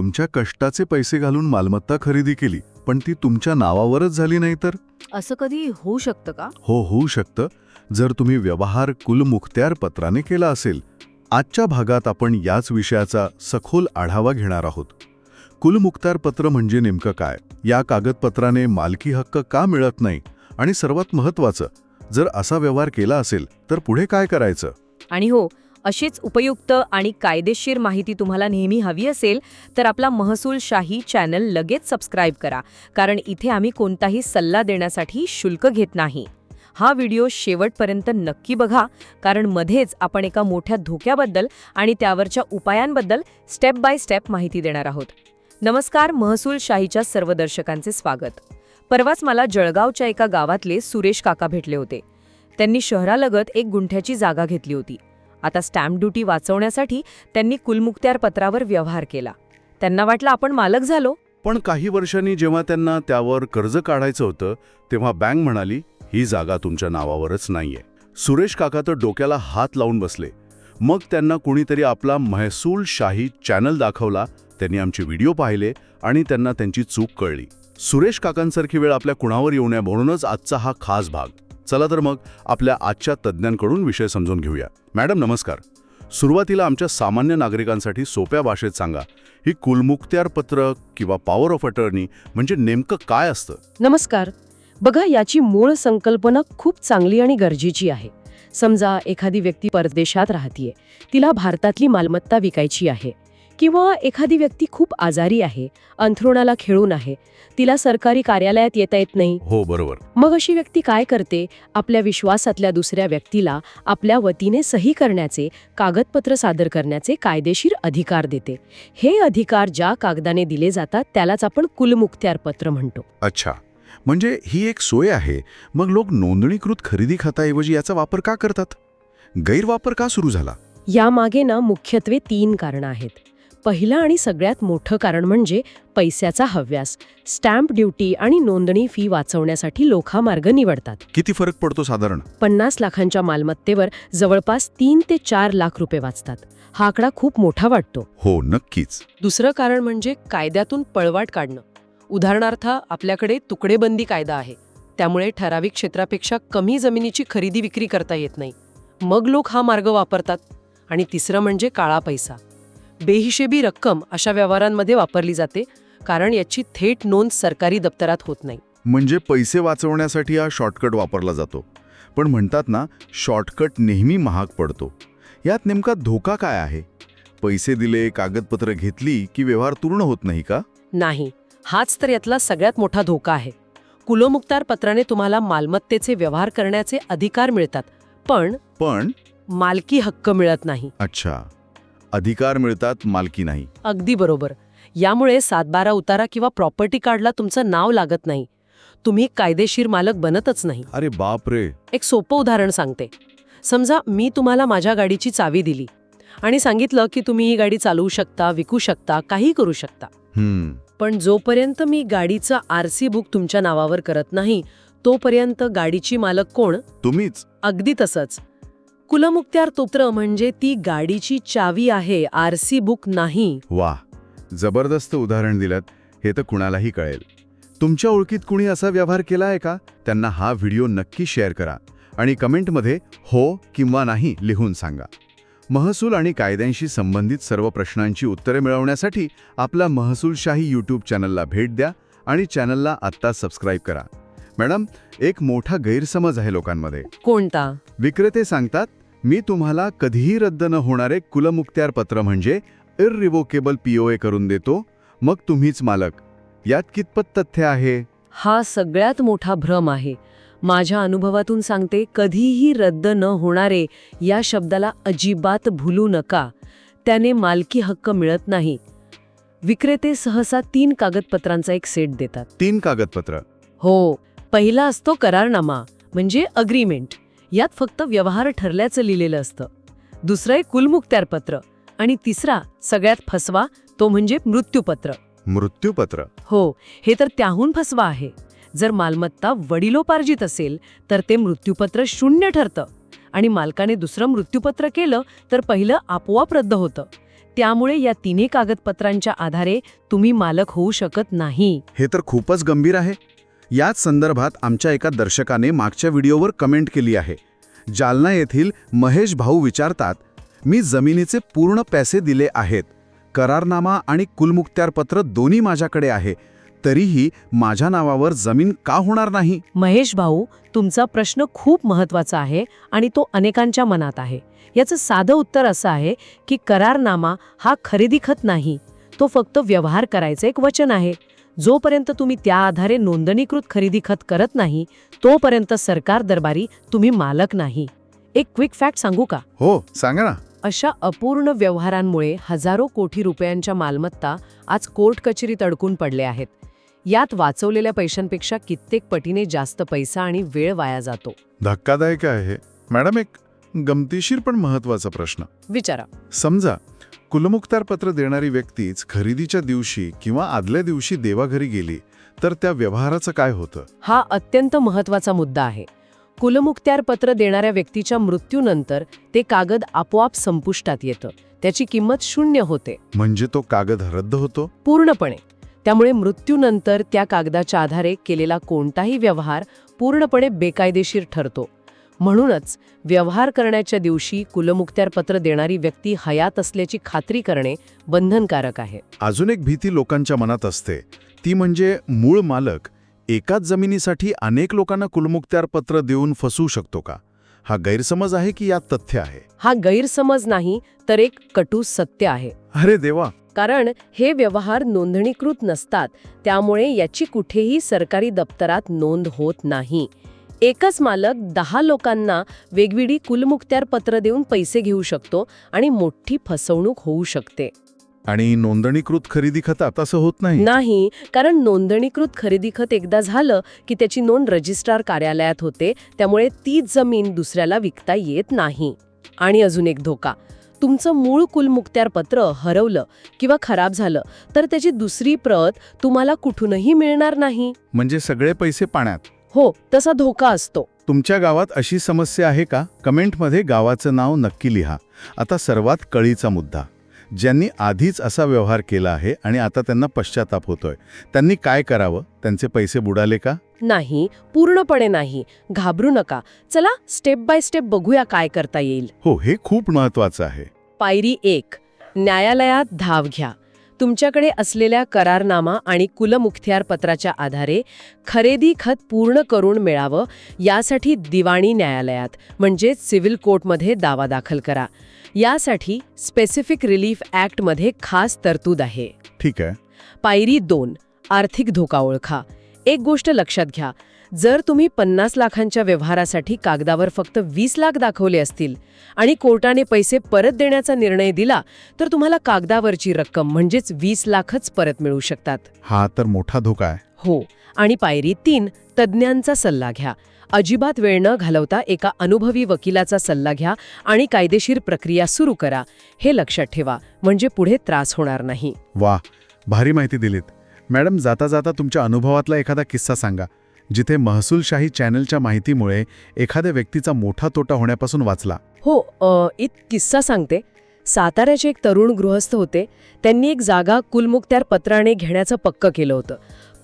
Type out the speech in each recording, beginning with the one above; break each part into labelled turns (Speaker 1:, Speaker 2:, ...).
Speaker 1: तुमच्या कष्टाचे पैसे घालून मालमत्ता खरेदी केली, पण ती तुमच्या नावावरच झाली नाही तर?
Speaker 2: असं कधी होऊ शकतं का?
Speaker 1: हो, होऊ शकतं, जर तुम्ही व्यवहार कुलमुखत्यार पत्राने केला असेल. आजच्या भागात आपण याच विषयाचा सखोल आढावा घेणार आहोत. कुलमुखत्यार पत्र म्हणजे नेमकं काय, या कागदपत्राने मालकी हक्क का मिळत नाही, आणि सर्वात महत्त्वाचं, जर असा व्यवहार केला असेल तर पुढे काय करायचं.
Speaker 2: आणि हो, अशीच उपयुक्त आणि कायदेशीर माहिती तुम्हाला नेहमी हवी असेल तर आपला महसूलशाही चॅनल लगेच सबस्क्राईब करा, कारण इथे आम्ही कोणताही सल्ला देण्यासाठी शुल्क घेत नाही. हा व्हिडिओ शेवटपर्यंत नक्की बघा, कारण मध्येच आपण एका मोठ्या धोक्याबद्दल आणि त्यावरच्या उपायांबद्दल स्टेप बाय स्टेप माहिती देणार आहोत. नमस्कार, महसूलशाहीच्या सर्व दर्शकांचे स्वागत. परवाच मला जळगावच्या एका गावातले सुरेश काका भेटले होते. त्यांनी शहरालगत 1 गुंठ्याची जागा घेतली होती. आता स्टॅम्प ड्युटी वाचवण्यासाठी त्यांनी कुलमुखत्यार पत्रावर व्यवहार केला. त्यांना वाटलं आपण मालक झालो.
Speaker 1: पण काही वर्षांनी जेव्हा त्यांना त्यावर कर्ज काढायचं होतं, तेव्हा बँक म्हणाली, ही जागा तुमच्या नावावरच नाहीये. सुरेश काका तर डोक्याला हात लावून बसले. मग त्यांना कुणीतरी आपला महसूलशाही चॅनल दाखवला. त्यांनी आमचे व्हिडिओ पाहिले आणि त्यांना त्यांची चूक कळली. सुरेश काकांसारखी वेळ आपल्या कुणावर येऊ नये म्हणूनच आजचा हा खास भाग. चला तर मग आपल्या आजच्या तज्ज्ञांकडून विषय समजून घेऊया. मॅडम नमस्कार. सुरुवातीला आमच्या सामान्य नागरिकांसाठी सोप्या भाषेत सांगा, ही कुलमुखत्यार पत्र किंवा पॉवर ऑफ अटर्नी म्हणजे नेमकं काय असतं?
Speaker 3: नमस्कार. बघा, याची मूळ संकल्पना खूप चांगली आणि गरजेची आहे. समजा एखादी व्यक्ती परदेशात राहतीये, तिला भारतातली मालमत्ता विकायची आहे, किंवा एखादी व्यक्ती खूप आजारी आहे, अंथरुणाला खिळून आहे, तिला सरकारी कार्यालयात येता येत नाही.
Speaker 1: हो, बरोबर.
Speaker 3: मग अशी व्यक्ती काय करते? आपल्या विश्वासातल्या दुसऱ्या व्यक्तीला आपल्या वतीने सही करण्याचे, कागदपत्र सादर करण्याचे कायदेशीर अधिकार देते. हे अधिकार ज्या कागदाने दिले जातात त्यालाच आपण कुलमुखत्यार पत्र म्हणतो.
Speaker 1: अच्छा, म्हणजे ही एक सोय आहे. मग लोक नोंदणीकृत खरेदी खताऐवजी याचा वापर का करतात? गैरवापर का सुरू झाला?
Speaker 3: यामागे मुख्यत्वे 3 कारणं आहेत. पहिलं आणि सगळ्यात मोठं कारण म्हणजे पैशाचा हव्यास. स्टॅम्प ड्युटी आणि नोंदणी फी वाचवण्यासाठी लोक हा मार्ग निवडतात.
Speaker 1: किती फरक पडतो साधारण?
Speaker 3: 50 लाखांच्या मालमत्तेवर जवळपास 3 ते 4 लाख रुपये वाचतात. हा आकडा खूप मोठा वाटतो.
Speaker 1: हो, नक्कीच.
Speaker 4: दुसरं कारण म्हणजे कायद्यातून पळवाट काढणं. उदाहरणार्थ, आपल्याकडे तुकडेबंदी कायदा आहे, त्यामुळे ठराविक क्षेत्रापेक्षा कमी जमिनीची खरेदी विक्री करता येत नाही. मग लोक हा मार्ग वापरतात. आणि तिसरं म्हणजे काळा पैसा. बेहिशेबी रक्कम अशा व्यवहारांमध्ये वापरली जाते, कारण याची थेट नोंद सरकारी दप्तरात होत नाही.
Speaker 1: म्हणजे पैसे वाचवण्यासाठी हा शॉर्टकट वापरला जातो. पण म्हणतात ना, शॉर्टकट नेहमी महाग पडतो. यात नेमका धोका काय आहे? पैसे दिले, कागदपत्र घेतली की व्यवहार पूर्ण होत नाही का?
Speaker 4: नाही, हाच तर यातला सगळ्यात मोठा धोका आहे. कुलमुखत्यार पत्राने तुम्हाला मालमत्तेचे व्यवहार करण्याचे अधिकार मिळतात, पण मालकी हक्क मिळत नाही.
Speaker 1: अच्छा, अधिकार मिळतात, मालकी नाही.
Speaker 4: अगदी बरोबर. यामुळे 7/12 उतारा किंवा प्रॉपर्टी कार्डला तुमचं नाव लागत नाही. तुम्ही कायदेशीर मालक बनतच नाही.
Speaker 1: अरे बापरे.
Speaker 4: एक सोपं उदाहरण सांगते. समजा मी तुम्हाला माझ्या गाडीची चावी दिली आणि सांगितलं की तुम्ही ही गाडी चालवू शकता, विकू शकता, काही करू शकता. पण जोपर्यंत मी गाडीचं RC बुक तुमच्या नावावर करत नाही, तोपर्यंत गाडीची मालक कोण?
Speaker 1: तुम्हीच.
Speaker 4: अगदी तसंच. कुलमुखत्यार पत्र म्हणजे ती गाडीची चावी आहे, RC बुक नाही.
Speaker 1: वाह, जबरदस्त उदाहरण दिलं. हे तर कुणालाही कळेल. तुमच्या ओळखीत कुणी असा व्यवहार केला आहे का? त्यांना हा व्हिडिओ नक्की शेअर करा आणि कमेंटमध्ये हो किंवा नाही लिहून सांगा. महसूल आणि कायद्यांशी संबंधित सर्व प्रश्नांची उत्तरे मिळवण्यासाठी आपला महसूलशाही यूट्यूब चॅनलला भेट द्या आणि चॅनलला आत्ता सबस्क्राईब करा. मॅडम, एक मोठा गैरसमज आहे लोकांमध्ये.
Speaker 4: कोणता?
Speaker 1: विक्रेते सांगतात, मी तुम्हाला कधीही रद्द न होणारे कुलमुखत्यार पत्र म्हणजे इररिव्होकेबल POA करून देतो, मग तुम्हीच मालक. यात कितपत तथ्य आहे?
Speaker 4: हा सगळ्यात मोठा भ्रम आहे. माझ्या अनुभवातून सांगते, कधीही रद्द न होणारे या शब्दाला अजिबात भुलू नका. त्याने मालकी हक्क मिळत नाही. विक्रेते सहसा 3 कागदपत्रांचा एक सेट देतात.
Speaker 1: 3 कागदपत्र?
Speaker 4: हो. पहिला असतो करारनामा, म्हणजे अग्रीमेंट. यात फक्त व्यवहार ठरल्याचं लिहिलेलं असतं. दुसरं आहे कुलमुखत्यार पत्र. आणि तिसरा, सगळ्यात फसवा, तो म्हणजे मृत्यूपत्र.
Speaker 1: मृत्यूपत्र?
Speaker 4: हो, हे तर त्याहून फसवा आहे. जर मालमत्ता वडिलोपार्जित असेल तर ते मृत्यूपत्र 0 ठरतं, आणि मालकाने दुसरं मृत्यूपत्र केलं तर पहिलं आपोआप रद्द होतं.
Speaker 3: त्यामुळे या तिन्ही कागदपत्रांच्या आधारे तुम्ही मालक होऊ शकत नाही.
Speaker 1: हे तर खूपच गंभीर आहे. याच संदर्भात आमच्या एका दर्शकाने मागच्या व्हिडिओवर कमेंट केली आहे. जालना येथील महेश भाऊ विचारतात, मी जमिनीचे पूर्ण पैसे दिले आहेत, करारनामा आणि कुलमुक्त्यारपत्र दोन्ही माझ्याकडे आहे, तरीही माझ्या नावावर जमीन का होणार नाही?
Speaker 3: महेश भाऊ, तुमचा प्रश्न खूप महत्वाचा आहे आणि तो अनेकांच्या मनात आहे. याचं साधं उत्तर असं आहे की करारनामा हा खरेदी खत नाही, तो फक्त व्यवहार करायचं एक वचन आहे. जोपर्यंत तुम्ही त्या आधारे नोंदणीकृत खरेदी खत करत नाही, तोपर्यंत सरकार दरबारी तुम्ही मालक नाही. एक क्विक फॅक्ट सांगू का?
Speaker 1: हो, सांगा ना.
Speaker 3: अशा अपूर्ण व्यवहारांमुळे हजारो कोटी रुपयांच्या मालमत्ता आज कोर्ट कचेरीत अडकून पडल्या आहेत. यात वाचवलेल्या पैशांपेक्षा कित्येक पटीने जास्त पैसा आणि वेळ वाया जातो.
Speaker 5: धक्कादायक आहे. मॅडम, एक गमतीशीर पण महत्वाचा प्रश्न.
Speaker 3: विचारा.
Speaker 5: समजा कुलमुक्तारपत्र देणारी व्यक्तीच खरेदीच्या दिवशी किंवा आदल्या दिवशी देवाघरी गेली, तर त्या व्यवहाराचं काय होतं?
Speaker 3: हा अत्यंत महत्वाचा मुद्दा आहे. कुलमुक्त्यारपत्र देणाऱ्या व्यक्तीच्या मृत्यूनंतर ते कागद आपोआप संपुष्टात येतं. त्याची किंमत 0 होते.
Speaker 5: म्हणजे तो कागद रद्द होतो?
Speaker 3: पूर्णपणे. त्यामुळे मृत्यूनंतर त्या कागदाच्या आधारे केलेला कोणताही व्यवहार पूर्णपणे बेकायदेशीर ठरतो. म्हणूनच व्यवहार करण्याच्या दिवशी कुलमुक्त्यारपत्र देणारी व्यक्ती हयात असल्याची खात्री करणे बंधनकारक आहे.
Speaker 5: अजून एक भीती लोकांच्या मनात असते, ती म्हणजे मूळ मालक एकाच जमिनीसाठी अनेक लोकांना कुलमुक्त्यारपत्र देऊन फसवू शकतो का? हा गैरसमज आहे की यात तथ्य आहे?
Speaker 3: हा गैरसमज नाही, तर एक कटू सत्य आहे.
Speaker 5: अरे देवा!
Speaker 3: कारण हे व्यवहार नोंदणीकृत नसतात, त्यामुळे याची कुठेही सरकारी दप्तरात नोंद होत नाही. एकच मालक 10 लोकांना वेगवेगळी कुलमुक्त्यारपत्र देऊन पैसे घेऊ शकतो आणि मोठी फसवणूक होऊ शकते.
Speaker 5: आणि नोंदणीकृत खरेदी खतात असं होत नाही?
Speaker 3: नाही, कारण नोंदणीकृत खरेदी खत एकदा झालं की त्याची नोंद रजिस्ट्रार कार्यालयात होते, त्यामुळे तीच जमीन दुसऱ्याला विकता येत नाही. आणि अजून एक धोका, तुमचं मूळ कुलमुक्त्यारपत्र हरवलं किंवा खराब झालं तर त्याची दुसरी प्रत तुम्हाला कुठूनही मिळणार नाही.
Speaker 5: म्हणजे सगळे पैसे पाण्यात?
Speaker 3: हो, तसा धोका असतो.
Speaker 5: तुमच्या गावात अशी समस्या आहे का? कमेंटमध्ये गावाचं नाव नक्की लिहा. आता सर्वात कळीचा मुद्दा, ज्यांनी आधीच असा व्यवहार केला आहे आणि आता त्यांना पश्चाताप होतोय, त्यांनी काय करावं? त्यांचे पैसे बुडाले का?
Speaker 3: नाही, पूर्णपणे नाही. घाबरू नका. चला स्टेप बाय स्टेप बघूया काय करता येईल.
Speaker 5: हो, हे खूप महत्वाचं आहे.
Speaker 3: पायरी 1, न्यायालयात धाव घ्या. तुमच्याकडे असलेल्या करारनामा आणि कुलमुक्त्यारपत्राच्या आधारे खरेदी खत पूर्ण करून मिळावं, यासाठी दिवाणी न्यायालयात म्हणजे सिव्हिल कोर्टमध्ये दावा दाखल करा. यासाठी स्पेसिफिक रिलीफ ॲक्टमध्ये खास तरतूद आहे.
Speaker 5: ठीक आहे.
Speaker 3: पायरी 2, आर्थिक धोका ओळखा. एक गोष्ट लक्षात घ्या, जर तुम्ही 50 लाखांच्या व्यवहारासाठी कागदावर फक्त 20 लाख दाखवले असतील आणि कोर्टाने पैसे परत देण्याचा निर्णय दिला, तर तुम्हाला कागदावरची रक्कम म्हणजेच 20 लाखच परत मिळू शकतात.
Speaker 5: हा तर मोठा धोका आहे.
Speaker 3: हो. आणि पायरी 3, तज्ज्ञांचा सल्ला घ्या. अजिबात वेळ न घालवता एका अनुभवी वकिलाचा सल्ला घ्या आणि कायदेशीर प्रक्रिया सुरू करा. हे लक्षात ठेवा, म्हणजे पुढे त्रास होणार नाही.
Speaker 5: वा, भारी माहिती दिलीत. मॅडम, जाता जाता तुमच्या अनुभवातला एखादा किस्सा सांगा, जिथे महसूलशाही चॅनलच्या माहितीमुळे एखाद्या व्यक्तीचा मोठा तोटा होण्यापासून वाचला.
Speaker 3: हो, एक किस्सा सांगते. साताऱ्याचे एक तरुण गृहस्थ होते. त्यांनी एक जागा कुलमुक्त्यारपत्राने घेण्याचं पक्क केलं होतं.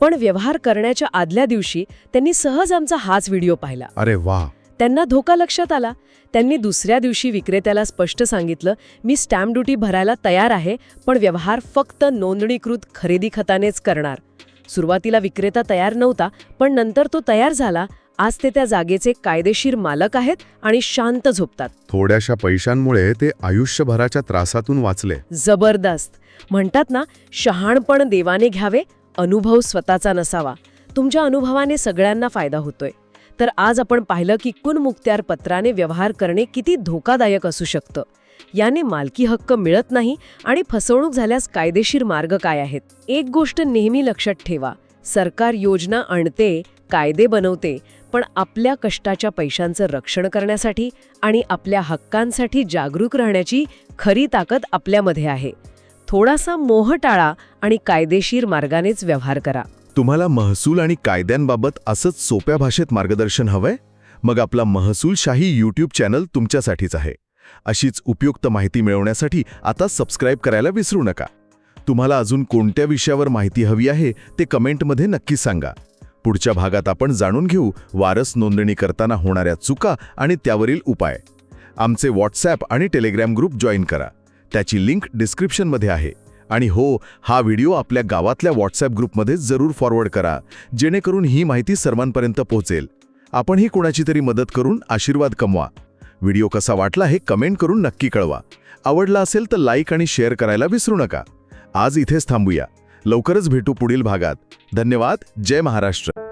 Speaker 3: पण व्यवहार करण्याच्या आदल्या दिवशी त्यांनी सहज आमचा हाच व्हिडिओ पाहिला.
Speaker 5: अरे वा!
Speaker 3: त्यांना धोका लक्षात आला. त्यांनी दुसऱ्या दिवशी विक्रेत्याला स्पष्ट सांगितलं, मी स्टॅम्प ड्युटी भरायला तयार आहे, पण व्यवहार फक्त नोंदणीकृत खरेदी खतानेच करणार. सुरुवातीला विक्रेता तयार नव्हता, पण नंतर तो तयार झाला. आज ते त्या जागेचे कायदेशीर मालक आहेत आणि शांत झोपतात.
Speaker 5: थोड्याशा पैशांमुळे ते आयुष्यभराच्या त्रासातून वाचले.
Speaker 3: जबरदस्त. म्हणतात ना, शहाणपण देवाने घ्यावे, अनुभव स्वतःचा नसावा. तुमच्या अनुभवाने सगळ्यांना फायदा होतोय. तर आज आपण पाहिलं की कुलमुक्त्यारपत्राने व्यवहार करणे किती धोकादायक असू शकतं. याने मालकी हक्क मिळत नाही आणि फसवणूक झाल्यास कायदेशीर मार्ग काय आहेत. एक गोष्ट नेहमी लक्षात ठेवा, सरकार योजना आणते, कायदे बनवते, पण आपल्या कष्टाच्या पैशांचं रक्षण करण्यासाठी आणि आपल्या हक्कांसाठी जागरूक राहण्याची खरी ताकद आपल्यामध्ये आहे. थोडासा मोह टाळा आणि कायदेशीर मार्गानेच व्यवहार करा.
Speaker 1: तुम्हाला महसूल आणि कायद्यांबाबत असंच सोप्या भाषेत मार्गदर्शन हवंय? मग आपला महसूलशाही YouTube चॅनल तुमच्यासाठीच आहे.
Speaker 5: अशीच उपयुक्त माहिती मिळवण्यासाठी आता सबस्क्राईब करायला विसरू नका. तुम्हाला अजून कोणत्या विषयावर माहिती हवी आहे ते कमेंटमध्ये नक्की सांगा. पुढच्या भागात आपण जाणून घेऊ वारस नोंदणी करताना होणाऱ्या चुका आणि त्यावरील उपाय. आमचे व्हॉट्सॲप आणि टेलिग्राम ग्रुप जॉईन करा. त्याची लिंक डिस्क्रिप्शनमध्ये आहे. आणि हो, हा व्हिडिओ आपल्या गावातल्या व्हॉट्सॲप ग्रुपमध्ये जरूर फॉरवर्ड करा, जेणेकरून ही माहिती सर्वांपर्यंत पोहोचेल. आपणही कोणाची तरी मदत करून आशीर्वाद कमवा. व्हिडिओ कसा वाटला हे कमेंट करून नक्की कळवा. आवडला असेल तर लाईक आणि शेअर करायला विसरू नका. आज इथेच थांबूया. लवकरच भेटू पुढील भागात. धन्यवाद. जय महाराष्ट्र.